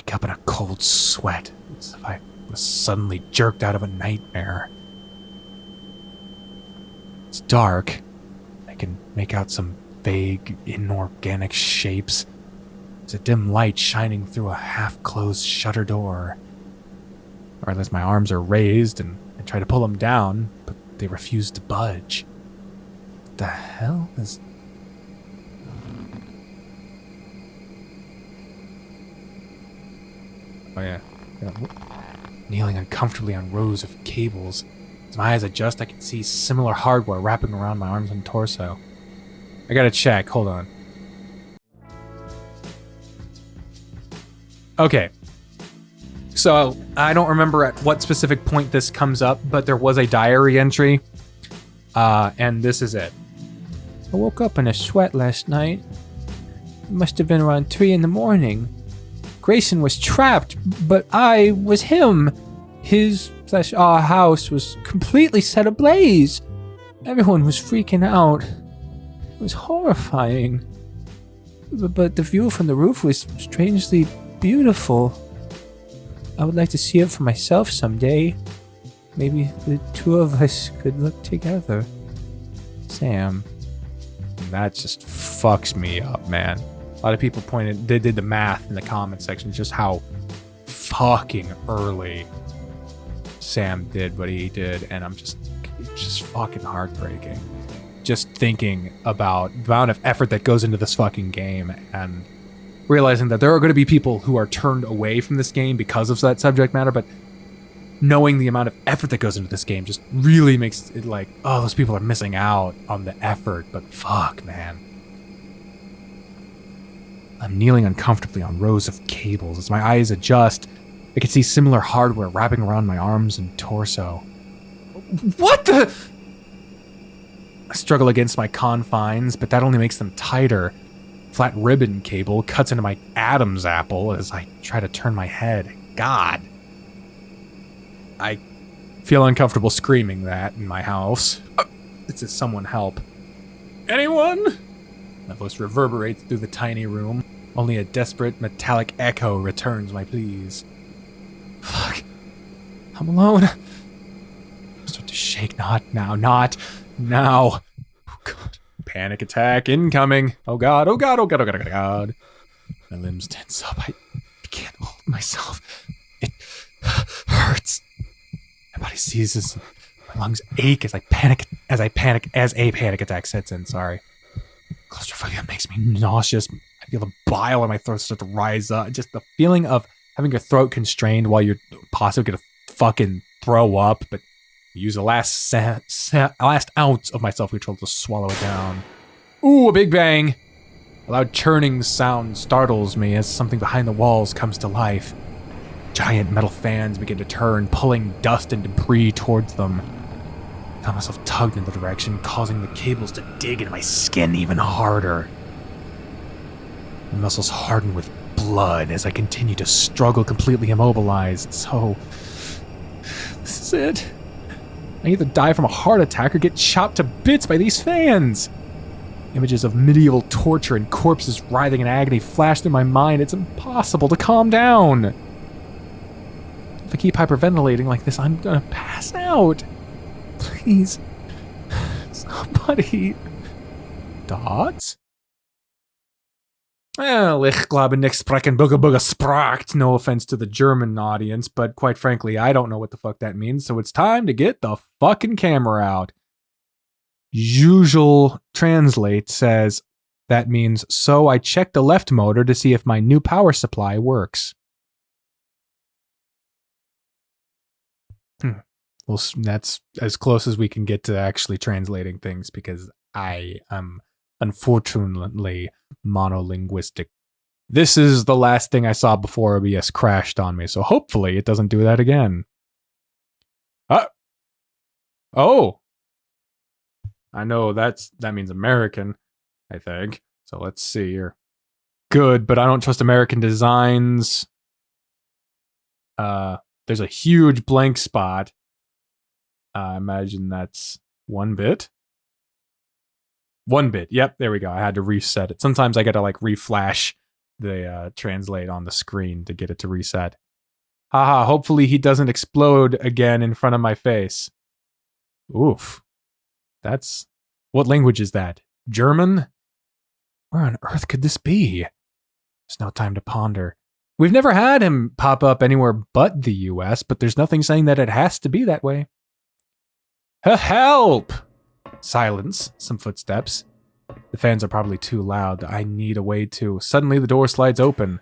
wake up in a cold sweat, as if I was suddenly jerked out of a nightmare. It's dark. I can make out some vague, inorganic shapes. There's a dim light shining through a half-closed shutter door. Or at least my arms are raised, and I try to pull them down, but they refuse to budge. What the hell is... Oh yeah. Kneeling uncomfortably on rows of cables. As my eyes adjust, I can see similar hardware wrapping around my arms and torso. I gotta check, hold on. Okay. So, I don't remember at what specific point this comes up, but there was a diary entry. And this is it. I woke up in a sweat last night. It must have been around 3 in the morning. Grayson was trapped, but I was him. His/our house was completely set ablaze. Everyone was freaking out. It was horrifying. But the view from the roof was strangely beautiful. I would like to see it for myself someday. Maybe the two of us could look together. Sam. That just fucks me up, man. A lot of people they did the math in the comment section, just how fucking early Sam did what he did, and it's just fucking heartbreaking. Just thinking about the amount of effort that goes into this fucking game, and realizing that there are going to be people who are turned away from this game because of that subject matter, but knowing the amount of effort that goes into this game just really makes it like, oh, those people are missing out on the effort, but fuck, man. I'm kneeling uncomfortably on rows of cables. As my eyes adjust, I can see similar hardware wrapping around my arms and torso. What the? I struggle against my confines, but that only makes them tighter. Flat ribbon cable cuts into my Adam's apple as I try to turn my head. God. I feel uncomfortable screaming that in my house. It says, someone help. Anyone? My voice reverberates through the tiny room. Only a desperate metallic echo returns my pleas. Fuck. I'm alone. I start to shake. Not now. Oh god. Panic attack incoming. Oh god. My limbs tense up. I can't hold myself. It hurts. My body seizes. My lungs ache as a panic attack sets in. Sorry. Claustrophobia makes me nauseous. I feel the bile in my throat start to rise up. Just the feeling of having your throat constrained while you're possibly gonna fucking throw up, but use the last ounce of my self-control to swallow it down. Ooh, a big bang! A loud churning sound startles me as something behind the walls comes to life. Giant metal fans begin to turn, pulling dust and debris towards them. I found myself tugged in the direction, causing the cables to dig into my skin even harder. My muscles harden with blood as I continue to struggle completely immobilized. So, this is it. I either die from a heart attack or get chopped to bits by these fans. Images of medieval torture and corpses writhing in agony flash through my mind. It's impossible to calm down. If I keep hyperventilating like this, I'm gonna pass out. Please. Somebody. Dots? Well, ich glaube nicht sprechen Booga Booga Spracht. No offense to the German audience, but quite frankly, I don't know what the fuck that means, so it's time to get the fucking camera out. Usual Translate says that means, so I checked the left motor to see if my new power supply works. Well, that's as close as we can get to actually translating things because I am unfortunately monolinguistic. This is the last thing I saw before OBS crashed on me, so hopefully it doesn't do that again. Oh! I know that means American, I think. So let's see here. Good, but I don't trust American designs. There's a huge blank spot. I imagine that's 1 bit. 1 bit. Yep, there we go. I had to reset it. Sometimes I gotta like reflash they translate on the screen to get it to reset. Haha, hopefully he doesn't explode again in front of my face. Oof. That's... What language is that? German? Where on earth could this be? There's no time to ponder. We've never had him pop up anywhere but the US, but there's nothing saying that it has to be that way. Help! Silence. Some footsteps. The fans are probably too loud. I need a way to... Suddenly the door slides open.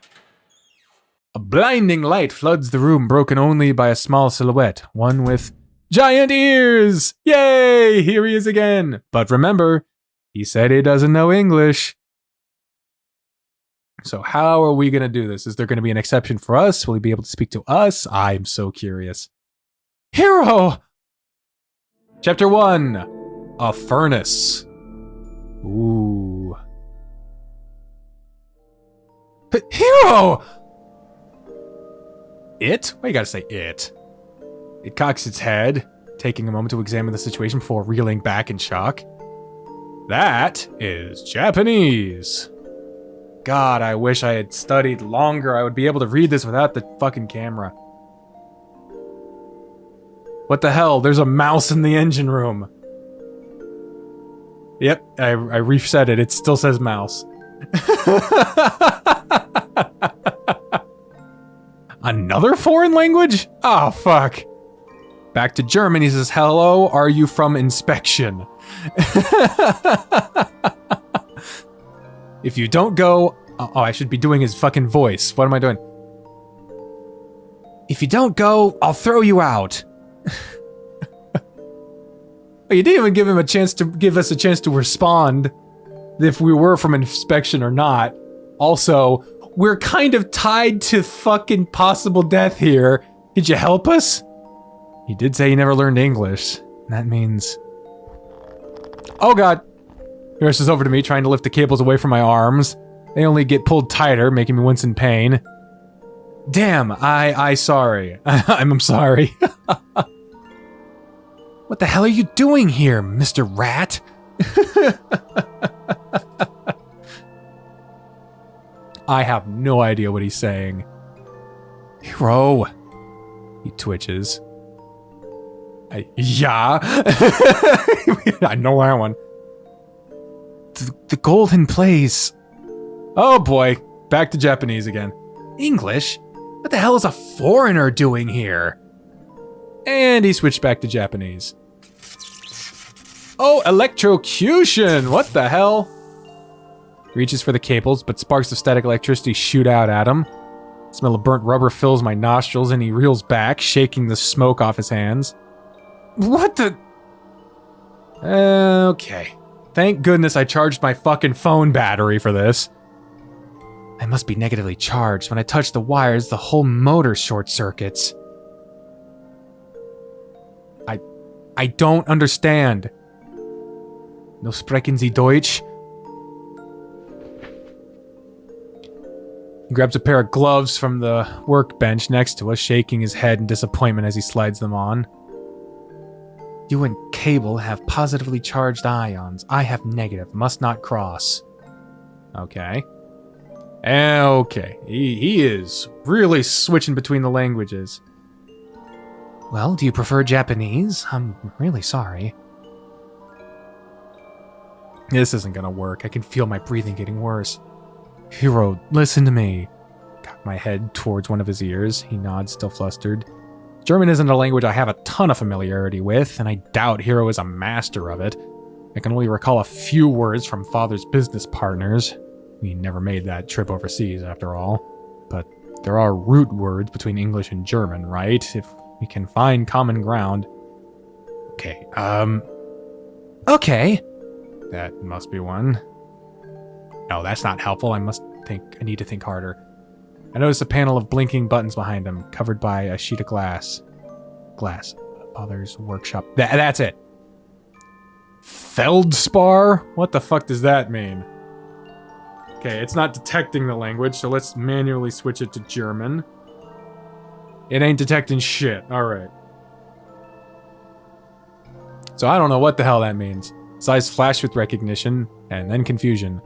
A blinding light floods the room, broken only by a small silhouette. One with giant ears! Yay! Here he is again. But remember, he said he doesn't know English. So how are we going to do this? Is there going to be an exception for us? Will he be able to speak to us? I'm so curious. Hiro! Chapter 1. A Furnace. Ooh. Hiro! It? Why you gotta say it? It cocks its head, taking a moment to examine the situation before reeling back in shock. That is Japanese. God, I wish I had studied longer. I would be able to read this without the fucking camera. What the hell? There's a mouse in the engine room. Yep, I reset it. It still says mouse. Another foreign language? Oh, fuck. Back to German, he says, hello, are you from inspection? If you don't go... Oh, I should be doing his fucking voice. What am I doing? If you don't go, I'll throw you out. You didn't even give him a chance to give us a chance to respond if we were from inspection or not. Also, we're kind of tied to fucking possible death here. Could you help us? He did say he never learned English. That means... Oh god. He rushes over to me, trying to lift the cables away from my arms. They only get pulled tighter, making me wince in pain. Damn, I sorry. I'm sorry. What the hell are you doing here, Mr. Rat? I have no idea what he's saying. Hiro. He twitches. Yeah. I know that one. The golden place. Oh boy, back to Japanese again. English? What the hell is a foreigner doing here? And he switched back to Japanese. Oh, electrocution! What the hell? Reaches for the cables, but sparks of static electricity shoot out at him. The smell of burnt rubber fills my nostrils, and he reels back, shaking the smoke off his hands. What the... Okay. Thank goodness I charged my fucking phone battery for this. I must be negatively charged. When I touch the wires, the whole motor short circuits. I don't understand. No sprechen Sie Deutsch? He grabs a pair of gloves from the workbench next to us, shaking his head in disappointment as he slides them on. You and Cable have positively charged ions. I have negative. Must not cross. Okay. Okay. He is really switching between the languages. Well, do you prefer Japanese? I'm really sorry. This isn't gonna work. I can feel my breathing getting worse. Hiro, listen to me. Cock my head towards one of his ears. He nods, still flustered. German isn't a language I have a ton of familiarity with, and I doubt Hiro is a master of it. I can only recall a few words from Father's business partners. We never made that trip overseas, after all. But there are root words between English and German, right? If we can find common ground. Okay, Okay. That must be one. No, that's not helpful. I need to think harder. I notice a panel of blinking buttons behind him, covered by a sheet of glass. Father's workshop. That's it. Feldspar? What the fuck does that mean? Okay, it's not detecting the language, so let's manually switch it to German. It ain't detecting shit. Alright. So I don't know what the hell that means. His eyes flash with recognition, and then confusion.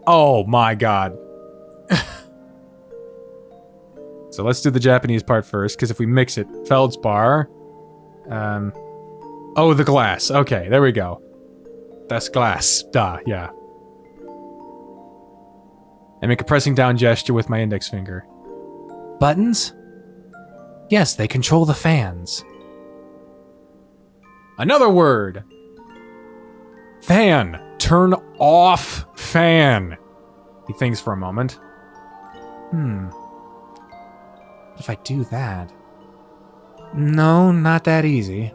Oh my god. So let's do the Japanese part first, because if we mix it, feldspar. Oh, the glass. Okay, there we go. That's glass. Duh, yeah. I make a pressing down gesture with my index finger. Buttons? Yes, they control the fans. Another word. Fan. Turn off fan. He thinks for a moment. If I do that... No, not that easy.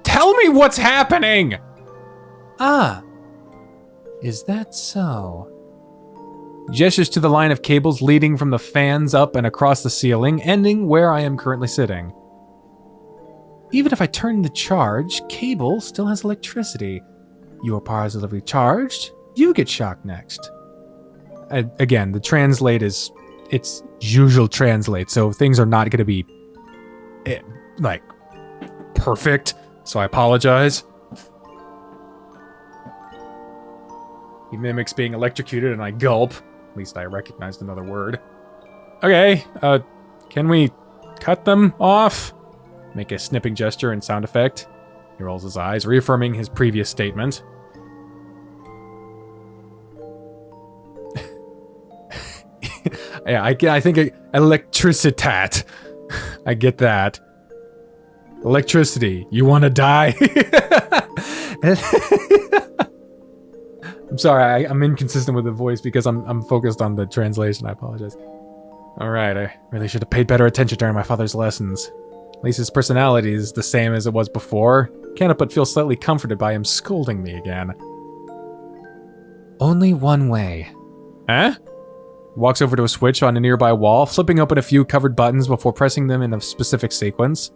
Tell me what's happening! Ah. Is that so? Gestures to the line of cables leading from the fans up and across the ceiling, ending where I am currently sitting. Even if I turn the charge, cable still has electricity. You are positively charged, you get shocked next. Again, the translate is... It's usual translate, so things are not going to be... like, perfect, so I apologize. He mimics being electrocuted and I gulp. At least I recognized another word. Okay, can we cut them off? Make a snipping gesture and sound effect. He rolls his eyes, reaffirming his previous statement. Yeah, I think electricitat. I get that. Electricity. You want to die? I'm sorry, I'm inconsistent with the voice because I'm focused on the translation. I apologize. Alright, I really should have paid better attention during my father's lessons. At least his personality is the same as it was before. Can't help but feel slightly comforted by him scolding me again. Only one way. Huh? Walks over to a switch on a nearby wall, flipping open a few covered buttons before pressing them in a specific sequence.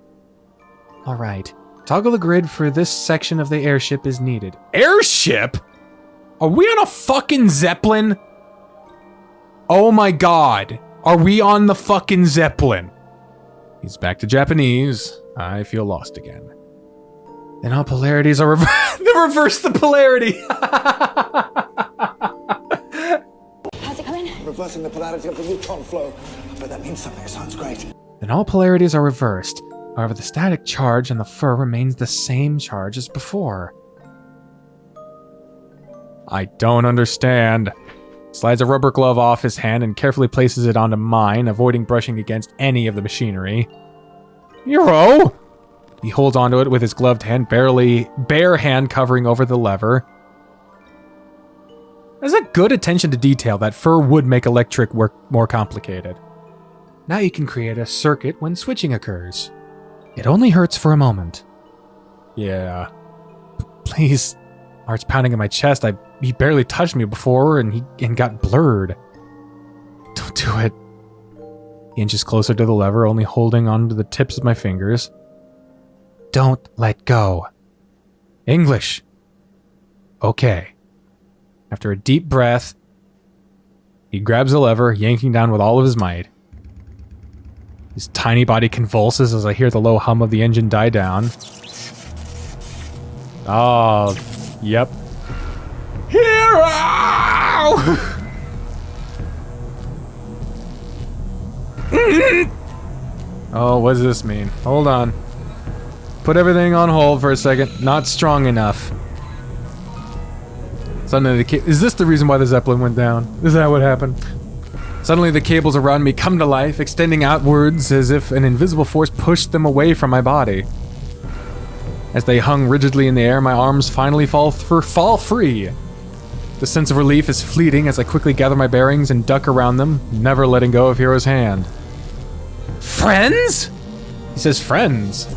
Alright. Toggle the grid for this section of the airship is needed. Airship? Are we on a fucking Zeppelin? Oh my god. Are we on the fucking Zeppelin? He's back to Japanese. I feel lost again. Then all polarities are reverse the polarity. How's it going? Reversing the polarity of the neutron flow. But that means something. It sounds great. Then all polarities are reversed. However, the static charge on the fur remains the same charge as before. I don't understand. Slides a rubber glove off his hand and carefully places it onto mine, avoiding brushing against any of the machinery. Hiro! He holds onto it with his gloved hand, bare hand covering over the lever. There's a good attention to detail that fur would make electric work more complicated. Now you can create a circuit when switching occurs. It only hurts for a moment. Yeah. Please. Heart's pounding in my chest. He barely touched me before and got blurred. Don't do it. He inches closer to the lever, only holding onto the tips of my fingers. Don't let go. English. Okay. After a deep breath, he grabs the lever, yanking down with all of his might. His tiny body convulses as I hear the low hum of the engine die down. Oh, yep. Hiro! Oh, what does this mean? Hold on. Put everything on hold for a second. Not strong enough. Suddenly is this the reason why the Zeppelin went down? Is that what happened? Suddenly the cables around me come to life, extending outwards as if an invisible force pushed them away from my body. As they hung rigidly in the air, my arms finally fall free. The sense of relief is fleeting as I quickly gather my bearings and duck around them, never letting go of Hiro's hand. Friends? He says friends.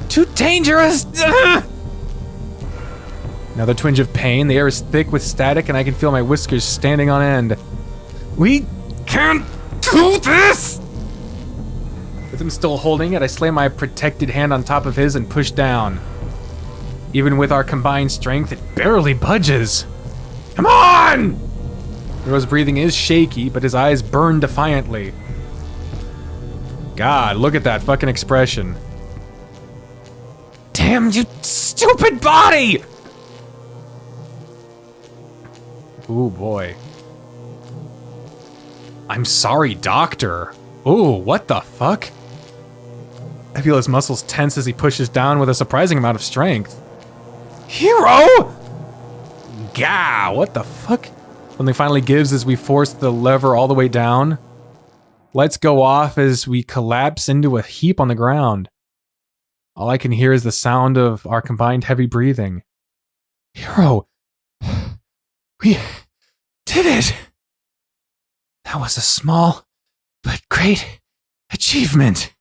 Too dangerous! Another twinge of pain, the air is thick with static and I can feel my whiskers standing on end. We can't do this! With him still holding it, I slam my protected hand on top of his and push down. Even with our combined strength, it barely budges. Come on! Hiro's breathing is shaky, but his eyes burn defiantly. God, look at that fucking expression. Damn, you stupid body! Ooh, boy. I'm sorry, doctor. Ooh, what the fuck? I feel his muscles tense as he pushes down with a surprising amount of strength. Hiro! Gah, what the fuck? Something finally gives as we force the lever all the way down. Lights go off as we collapse into a heap on the ground. All I can hear is the sound of our combined heavy breathing. Hiro! We did it! That was a small but great achievement.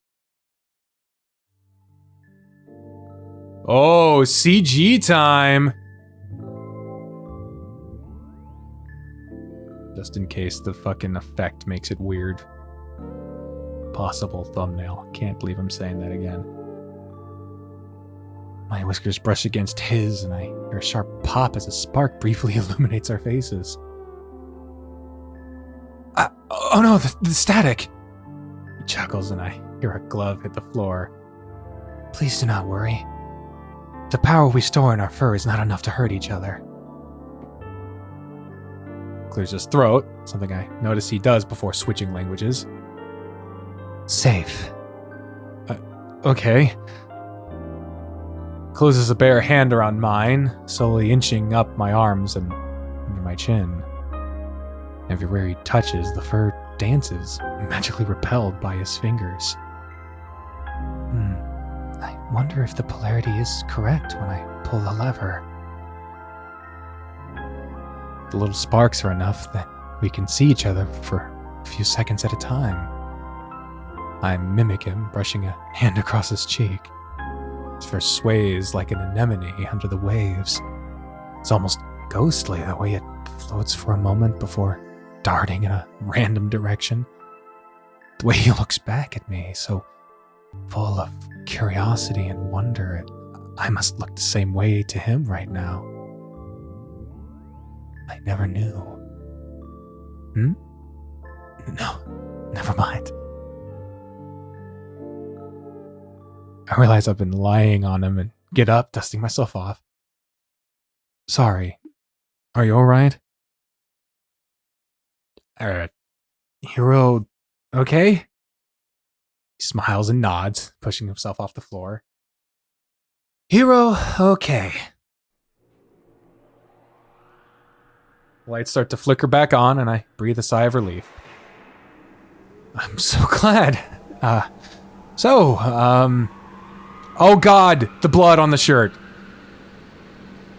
Oh, CG time! Just in case the fucking effect makes it weird. Possible thumbnail. Can't believe I'm saying that again. My whiskers brush against his, and I hear a sharp pop as a spark briefly illuminates our faces. Oh no, the static! He chuckles, and I hear a glove hit the floor. Please do not worry. The power we store in our fur is not enough to hurt each other. Clears his throat, something I notice he does before switching languages. Safe. Okay. Closes a bare hand around mine, slowly inching up my arms and under my chin. Everywhere he touches, the fur dances, magically repelled by his fingers. I wonder if the polarity is correct when I pull the lever. The little sparks are enough that we can see each other for a few seconds at a time. I mimic him, brushing a hand across his cheek. His fur sways like an anemone under the waves. It's almost ghostly the way it floats for a moment before darting in a random direction. The way he looks back at me, so full of curiosity and wonder. I must look the same way to him right now. I never knew. No, never mind. I realize I've been lying on him and get up, dusting myself off. Sorry. Are you alright? Hiro, okay? He smiles and nods, pushing himself off the floor. Hiro, okay. Lights start to flicker back on, and I breathe a sigh of relief. I'm so glad. Oh god, the blood on the shirt.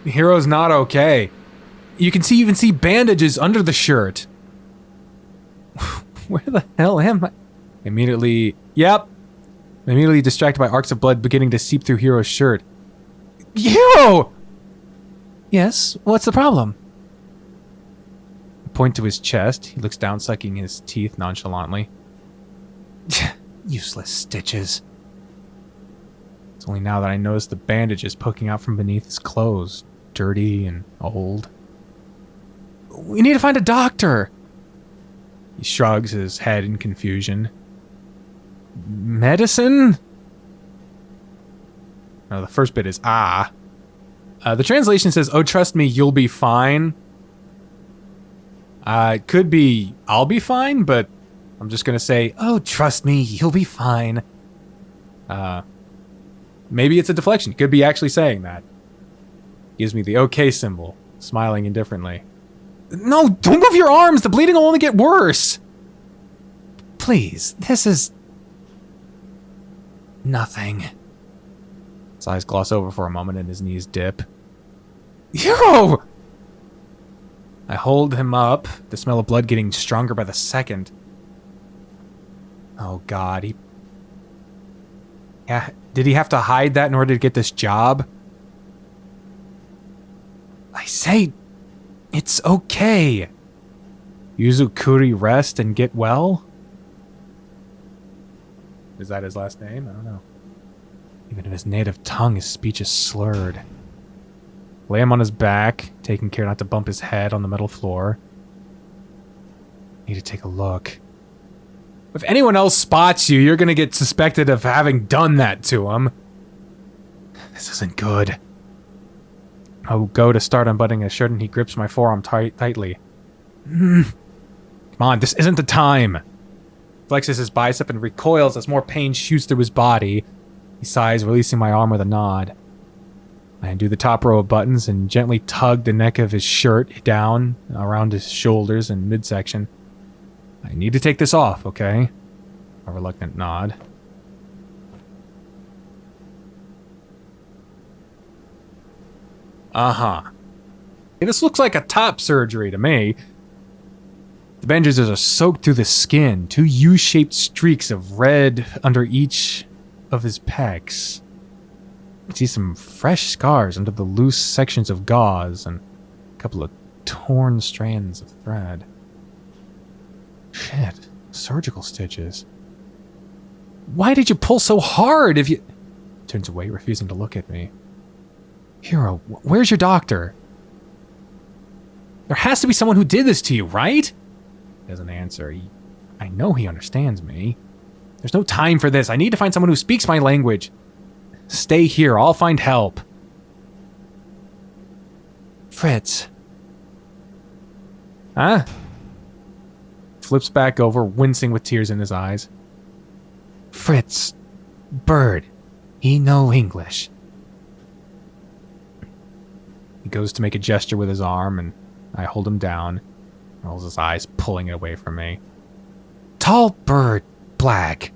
Hiro's not okay. You can even see bandages under the shirt. Where the hell am I? Immediately distracted by arcs of blood beginning to seep through Hiro's shirt. Hiro! Yes, what's the problem? I point to his chest. He looks down, sucking his teeth nonchalantly. Useless stitches. It's only now that I notice the bandages poking out from beneath his clothes, dirty and old. We need to find a doctor! He shrugs his head in confusion. Medicine? No, the first bit is the translation says, oh, trust me, you'll be fine. It could be, I'll be fine, but I'm just gonna say, oh, trust me, you'll be fine. Maybe it's a deflection. Could be actually saying that. Gives me the okay symbol, smiling indifferently. No, don't move your arms! The bleeding will only get worse! Please, this is... nothing. His eyes gloss over for a moment and his knees dip. Hiro! I hold him up, the smell of blood getting stronger by the second. Oh god, did he have to hide that in order to get this job? I say, it's okay. Yuzukuri rest and get well? Is that his last name? I don't know. Even in his native tongue, his speech is slurred. Lay him on his back, taking care not to bump his head on the metal floor. Need to take a look. If anyone else spots you, you're gonna get suspected of having done that to him. This isn't good. I go to start unbuttoning his shirt and he grips my forearm tightly. Come on, this isn't the time. Flexes his bicep and recoils as more pain shoots through his body. He sighs, releasing my arm with a nod. I undo the top row of buttons and gently tug the neck of his shirt down around his shoulders and midsection. I need to take this off, okay? A reluctant nod. Uh-huh. Hey, this looks like a top surgery to me. The bandages are soaked through the skin, 2 U-shaped streaks of red under each of his pecs. I see some fresh scars under the loose sections of gauze and a couple of torn strands of thread. Shit, surgical stitches. Why did you pull so hard if you... Turns away, refusing to look at me. Hiro, where's your doctor? There has to be someone who did this to you, right? Doesn't answer. I know he understands me. There's no time for this. I need to find someone who speaks my language. Stay here. I'll find help. Fritz. Huh? Flips back over, wincing with tears in his eyes. Fritz. Bird. He know English. He goes to make a gesture with his arm, and I hold him down. Rolls his eyes, pulling it away from me. Tall bird, black.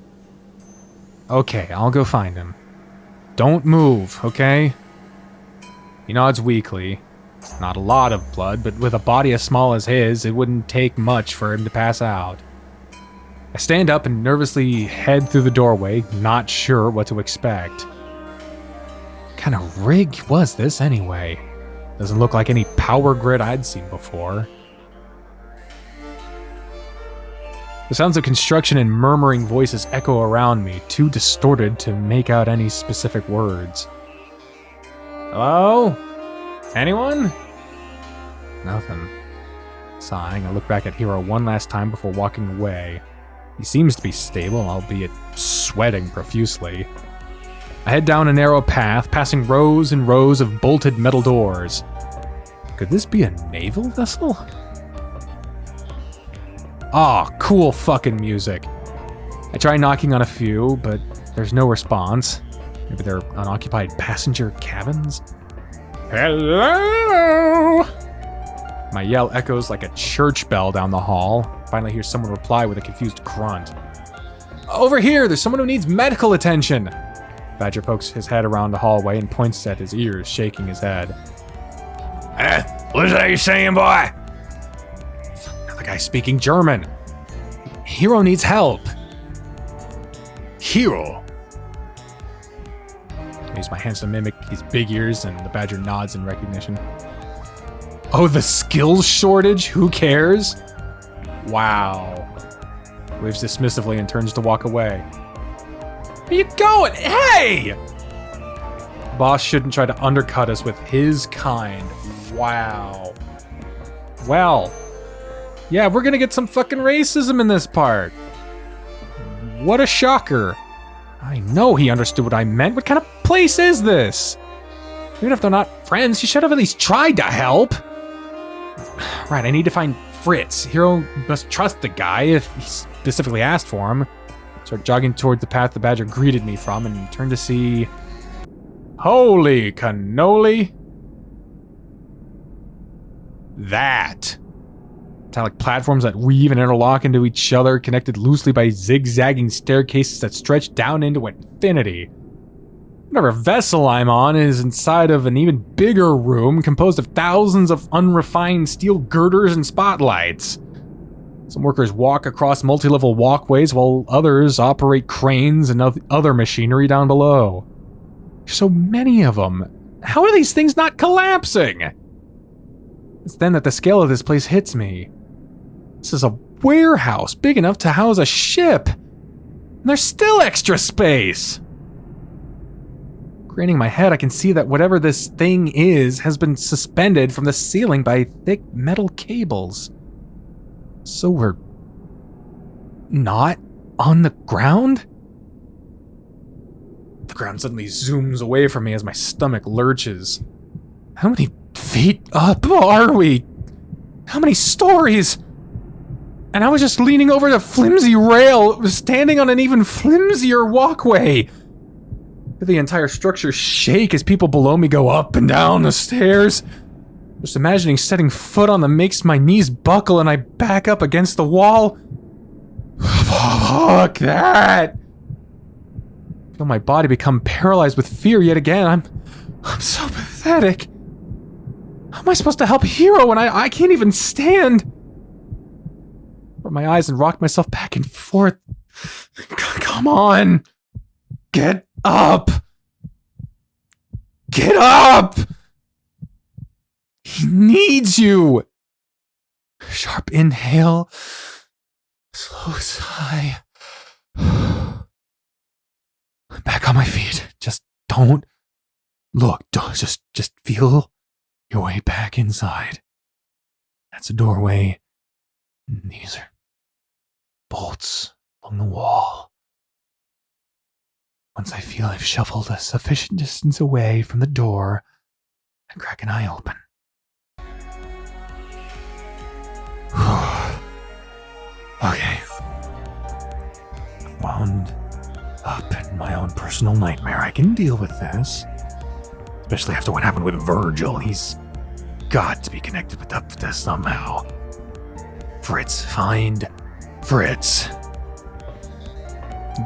Okay, I'll go find him. Don't move, okay? He nods weakly. Not a lot of blood, but with a body as small as his, it wouldn't take much for him to pass out. I stand up and nervously head through the doorway, not sure what to expect. What kind of rig was this anyway? Doesn't look like any power grid I'd seen before. The sounds of construction and murmuring voices echo around me, too distorted to make out any specific words. Hello? Anyone? Nothing. Sighing, I look back at Hiro one last time before walking away. He seems to be stable, albeit sweating profusely. I head down a narrow path, passing rows and rows of bolted metal doors. Could this be a naval vessel? Ah, cool fucking music. I try knocking on a few, but there's no response. Maybe they're unoccupied passenger cabins? Hello? My yell echoes like a church bell down the hall. Finally hear someone reply with a confused grunt. Over here, there's someone who needs medical attention. Badger pokes his head around the hallway and points at his ears, shaking his head. What's that you saying, boy? Another guy speaking German. Hiro needs help. Hiro? I use my hands to mimic his big ears, and the badger nods in recognition. Oh, the skills shortage? Who cares? Wow. Waves dismissively and turns to walk away. Where you going? Hey! Boss shouldn't try to undercut us with his kind. Wow. Well. Yeah, we're gonna get some fucking racism in this part. What a shocker. I know he understood what I meant. What kind of place is this? Even if they're not friends, he should have at least tried to help. Right, I need to find Fritz. Hiro must trust the guy if he specifically asked for him. Start jogging towards the path the badger greeted me from and turned to see... Holy cannoli! That! Metallic platforms that weave and interlock into each other, connected loosely by zigzagging staircases that stretch down into infinity. Whatever vessel I'm on is inside of an even bigger room composed of thousands of unrefined steel girders and spotlights. Some workers walk across multi-level walkways while others operate cranes and other machinery down below. There's so many of them. How are these things not collapsing? It's then that the scale of this place hits me. This is a warehouse big enough to house a ship. And there's still extra space. Craning my head, I can see that whatever this thing is has been suspended from the ceiling by thick metal cables. So we're not on the ground? The ground suddenly zooms away from me as my stomach lurches. How many feet up are we? How many stories? And I was just leaning over the flimsy rail, standing on an even flimsier walkway. The entire structure shake as people below me go up and down the stairs. Just imagining setting foot on them makes my knees buckle and I back up against the wall. Fuck that! I feel my body become paralyzed with fear yet again. I'm so pathetic. How am I supposed to help Hiro when I can't even stand? Rub my eyes and rock myself back and forth. Come on! Get up! Get up! He needs you! Sharp inhale. Slow sigh. I'm back on my feet. Just don't look. Just feel your way back inside. That's a doorway. These are bolts along the wall. Once I feel I've shuffled a sufficient distance away from the door, I crack an eye open. Okay. Wound up in my own personal nightmare. I can deal with this. Especially after what happened with Virgil. He's got to be connected with this somehow. Fritz, find Fritz.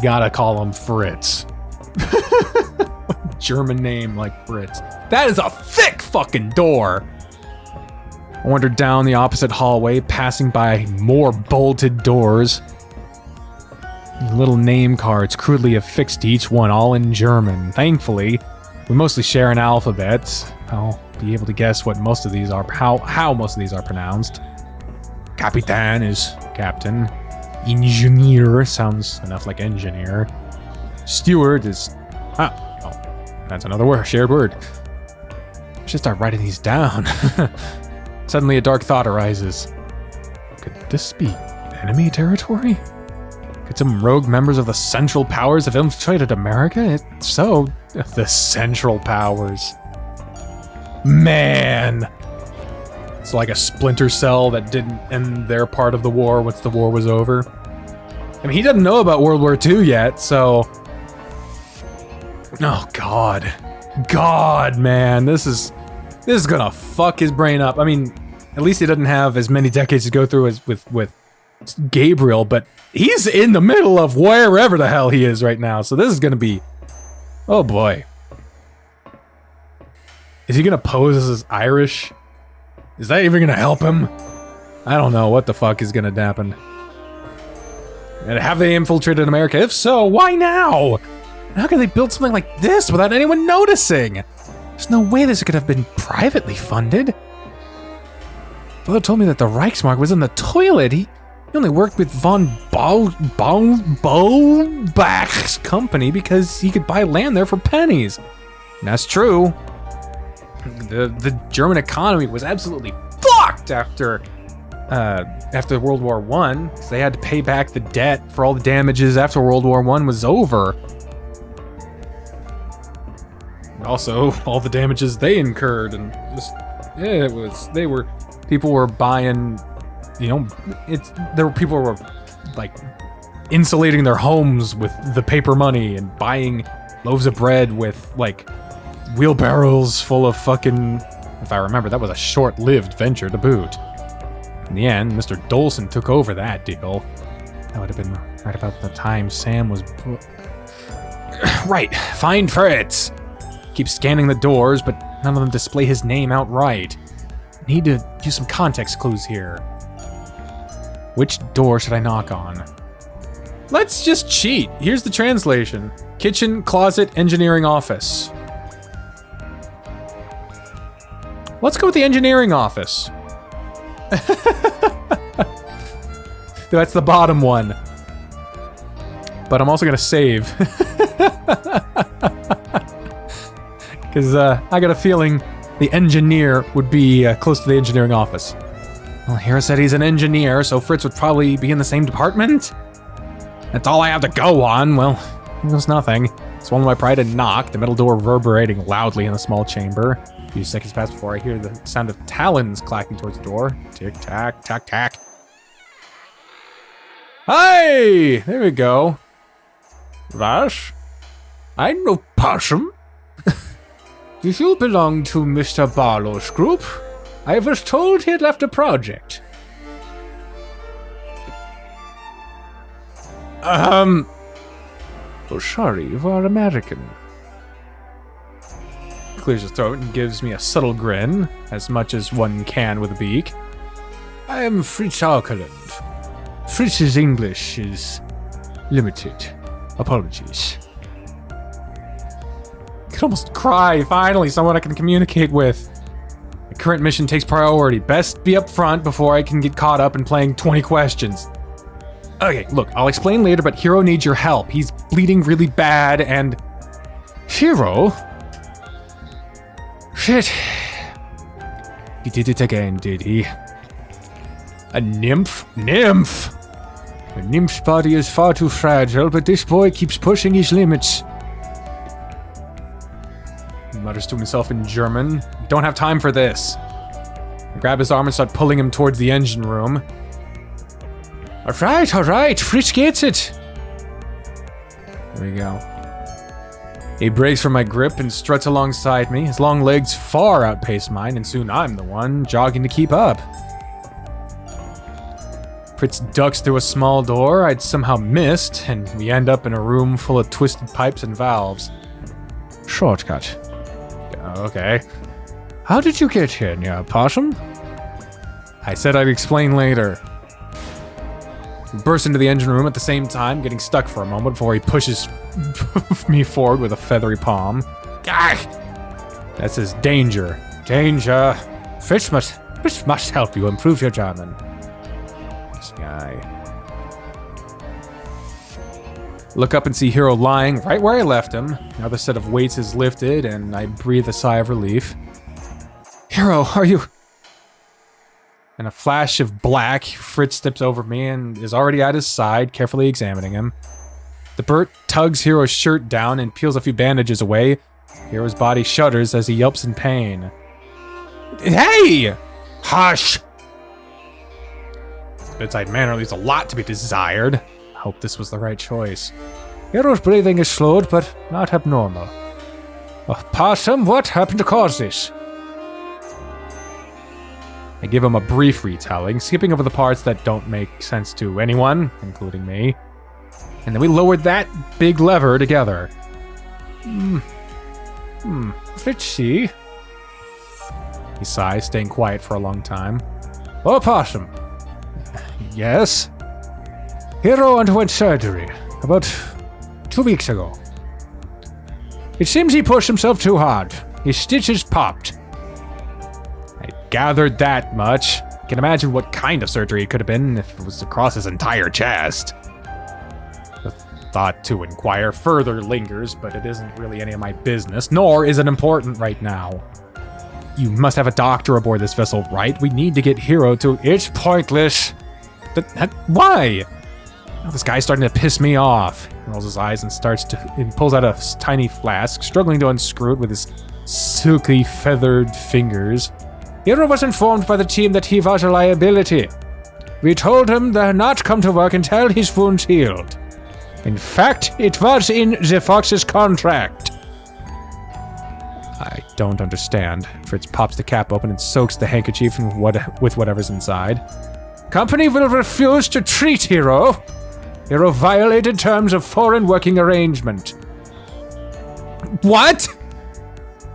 Gotta call him Fritz. German name like Fritz. That is a thick fucking door. I wandered down the opposite hallway, passing by more bolted doors. Little name cards crudely affixed to each one, all in German. Thankfully, we mostly share an alphabet. I'll be able to guess what most of these are, how most of these are pronounced. Kapitan is captain. Ingenieur sounds enough like engineer. Steward is... that's another word, shared word. I should start writing these down. Suddenly a dark thought arises. Could this be enemy territory? Could some rogue members of the Central Powers have infiltrated America? If so, the Central Powers. Man! It's like a splinter cell that didn't end their part of the war once the war was over. I mean, he doesn't know about World War II yet, so... Oh, God. God, man. This is gonna fuck his brain up. I mean, at least he doesn't have as many decades to go through as with Gabriel, but he's in the middle of wherever the hell he is right now, so this is gonna be... Oh, boy. Is he gonna pose as Irish? Is that even gonna help him? I don't know what the fuck is gonna happen. And have they infiltrated America? If so, why now? How could they build something like this without anyone noticing? There's no way this could have been privately funded. Father told me that the Reichsmark was in the toilet. He only worked with von Baulbach's company because he could buy land there for pennies. And that's true. The German economy was absolutely fucked after World War I, because they had to pay back the debt for all the damages after World War I was over. And also, all the damages they incurred, and just, people were buying, people were like insulating their homes with the paper money and buying loaves of bread with like wheelbarrows full of fucking, if I remember, that was a short-lived venture to boot. In the end, Mr. Dolson took over that deal. That would have been right about the time Sam was... Right, find Fritz! Keep scanning the doors, but none of them display his name outright. Need to use some context clues here. Which door should I knock on? Let's just cheat. Here's the translation. Kitchen, closet, engineering office. Let's go with the engineering office. That's the bottom one. But I'm also gonna save. Because I got a feeling the engineer would be close to the engineering office. Well, Hiro said he's an engineer, so Fritz would probably be in the same department? That's all I have to go on. Well, here goes nothing. Swallowed my pride and knock, the metal door reverberating loudly in the small chamber. A few seconds pass before I hear the sound of talons clacking towards the door. Tick, tack, tack, tack. Hi! There we go. Was? I'm no possum. Do you belong to Mr. Barlow's group? I was told he had left a project. Oh, sorry, you are American. Clears his throat and gives me a subtle grin, as much as one can with a beak. I am Fritz Auckland. Fritz's English is limited. Apologies. I could almost cry. Finally, someone I can communicate with. The current mission takes priority. Best be up front before I can get caught up in playing 20 questions. Okay, look, I'll explain later, but Hiro needs your help. He's bleeding really bad, and... Hiro? Shit. He did it again, did he? A nymph? Nymph! A nymph's body is far too fragile, but this boy keeps pushing his limits. He mutters to himself in German. We don't have time for this. I grab his arm and start pulling him towards the engine room. Alright, Fritz gets it. There we go. He breaks from my grip and struts alongside me. His long legs far outpace mine, and soon I'm the one jogging to keep up. Fritz ducks through a small door I'd somehow missed, and we end up in a room full of twisted pipes and valves. Shortcut. Okay. How did you get here, you possum? I said I'd explain later. We burst into the engine room at the same time, getting stuck for a moment before he pushes me forward with a feathery palm. Gah! That says danger. Danger. Fritz must help you improve your German. This guy. Look up and see Hiro lying right where I left him. Another set of weights is lifted, and I breathe a sigh of relief. Hiro, are you... In a flash of black, Fritz steps over me and is already at his side, carefully examining him. The Burt tugs Hiro's shirt down and peels a few bandages away. Hiro's body shudders as he yelps in pain. Hey! Hush! His bedside manner leaves a lot to be desired. I hope this was the right choice. Hiro's breathing is slowed, but not abnormal. Possum, what happened to cause this? I give him a brief retelling, skipping over the parts that don't make sense to anyone, including me. And then we lowered that big lever together. Fritzy. He sighs, staying quiet for a long time. Oh, Possum. Yes? Hiro underwent surgery about 2 weeks ago. It seems he pushed himself too hard. His stitches popped. I gathered that much. Can imagine what kind of surgery it could have been if it was across his entire chest. The thought to inquire further lingers, but it isn't really any of my business, nor is it important right now. You must have a doctor aboard this vessel, right? We need to get Hiro to... It's pointless. Why? Oh, this guy's starting to piss me off. He rolls his eyes and pulls out a tiny flask, struggling to unscrew it with his silky, feathered fingers. Hiro was informed by the team that he was a liability. We told him to not come to work until his wounds healed. In fact, it was in the Fox's contract. I don't understand. Fritz pops the cap open and soaks the handkerchief with whatever's inside. Company will refuse to treat Hiro. Hiro violated terms of foreign working arrangement. What?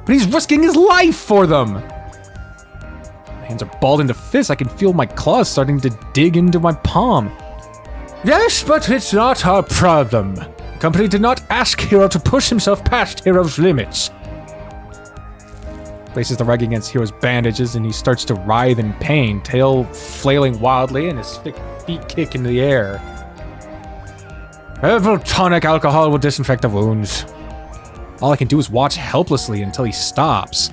But he's risking his life for them. My hands are balled into fists. I can feel my claws starting to dig into my palm. Yes, but it's not our problem. The company did not ask Hiro to push himself past Hiro's limits. Places the rug against Hiro's bandages and he starts to writhe in pain, tail flailing wildly and his feet kick into the air. Herbal tonic alcohol will disinfect the wounds. All I can do is watch helplessly until he stops.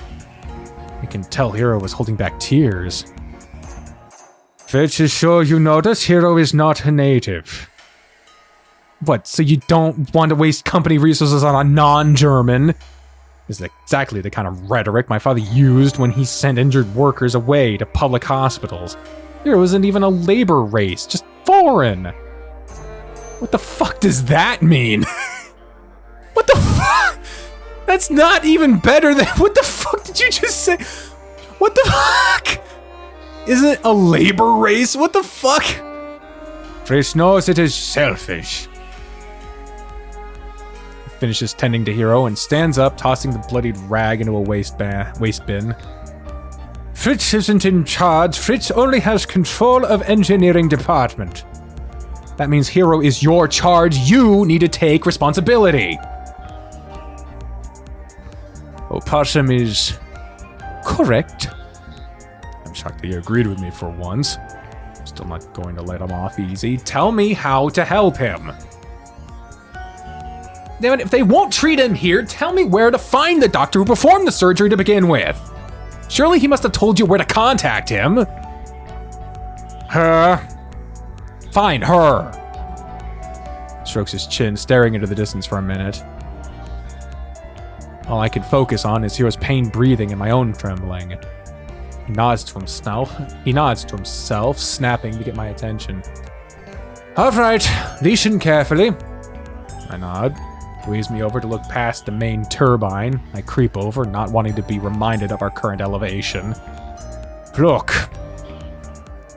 I can tell Hiro was holding back tears. Fitz is sure you notice Hiro is not a native. What, so you don't want to waste company resources on a non-German? This is exactly the kind of rhetoric my father used when he sent injured workers away to public hospitals. Hiro isn't even a labor race, just foreign. What the fuck does that mean? What the fuck? That's not even better than... What the fuck did you just say? What the fuck? Isn't it a labor race? What the fuck? Fritz knows it is selfish. Finishes tending to Hiro and stands up, tossing the bloodied rag into a waste bin. Fritz isn't in charge. Fritz only has control of engineering department. That means Hiro is your charge. You need to take responsibility. Opossum is correct. I'm shocked that you agreed with me for once. I'm still not going to let him off easy. Tell me how to help him. Damn it, if they won't treat him here, tell me where to find the doctor who performed the surgery to begin with. Surely he must have told you where to contact him. Her. Find her. Strokes his chin, staring into the distance for a minute. All I can focus on is Hiro's pained breathing and my own trembling. He nods to himself, snapping to get my attention. All right, listen carefully. I nod. Squeeze me over to look past the main turbine. I creep over, not wanting to be reminded of our current elevation. Look.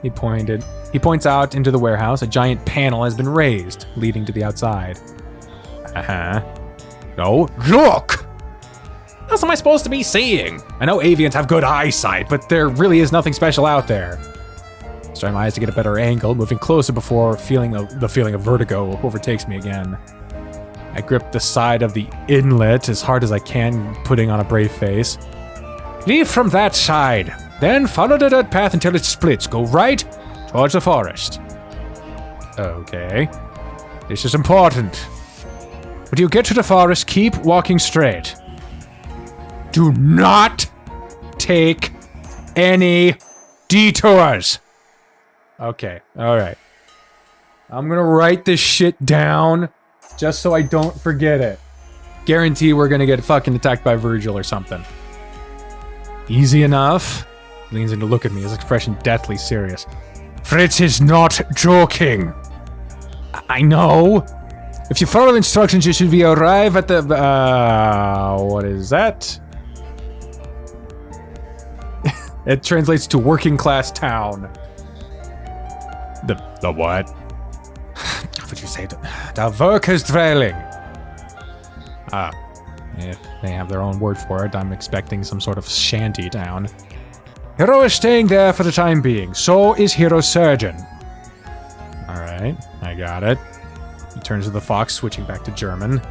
He points out into the warehouse. A giant panel has been raised, leading to the outside. No, look! What else am I supposed to be seeing? I know avians have good eyesight, but there really is nothing special out there. Strain my eyes to get a better angle, moving closer before the feeling of vertigo overtakes me again. I grip the side of the inlet as hard as I can, putting on a brave face. Leave from that side, then follow the dirt path until it splits. Go right towards the forest. Okay. This is important. When you get to the forest, keep walking straight. Do not take any detours. Okay, alright. I'm gonna write this shit down just so I don't forget it. Guarantee we're gonna get fucking attacked by Virgil or something. Easy enough. Leans in to look at me, his expression deathly serious. Fritz is not joking. I know. If you follow instructions, you should be arrive at the... what is that? It translates to working class town. The what? What would you say? The workers' dwelling. If they have their own word for it, I'm expecting some sort of shanty town. Hiro is staying there for the time being. So is Hiro's surgeon. Alright, I got it. He turns to the fox, switching back to German.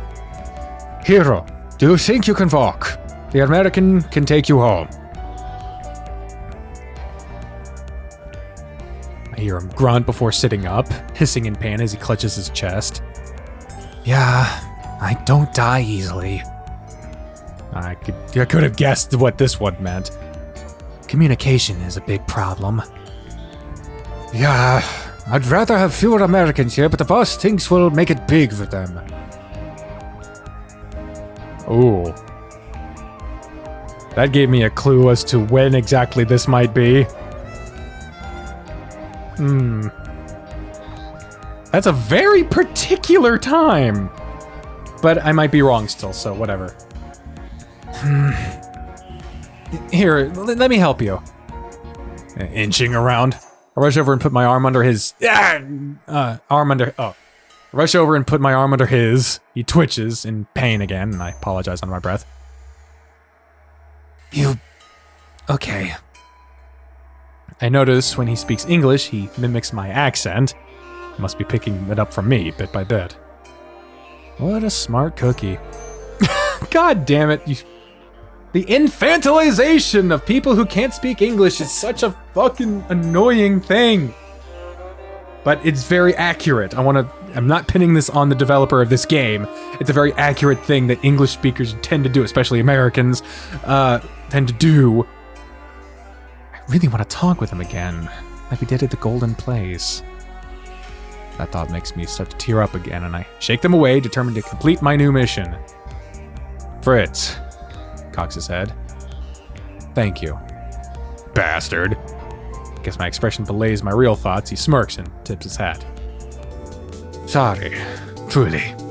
Hiro, do you think you can walk? The American can take you home. I hear him grunt before sitting up, hissing in pain as he clutches his chest. Yeah, I don't die easily. I could have guessed what this one meant. Communication is a big problem. Yeah, I'd rather have fewer Americans here, but the boss thinks we'll make it big for them. Ooh. That gave me a clue as to when exactly this might be. That's a very particular time. But I might be wrong still, so whatever. Here, let me help you. Inching around. I rush over and put my arm under his... Rush over and put my arm under his. He twitches in pain again, and I apologize under my breath. Okay. I notice when he speaks English, he mimics my accent. Must be picking it up from me, bit by bit. What a smart cookie. God damn it, The infantilization of people who can't speak English is such a fucking annoying thing. But it's very accurate. I'm not pinning this on the developer of this game. It's a very accurate thing that English speakers tend to do, especially Americans, tend to do. I really want to talk with him again, like we did at the Golden Place. That thought makes me start to tear up again, and I shake them away, determined to complete my new mission. Fritz cocks his head. Thank you. Bastard. Guess my expression belays my real thoughts. He smirks and tips his hat. Sorry. Truly.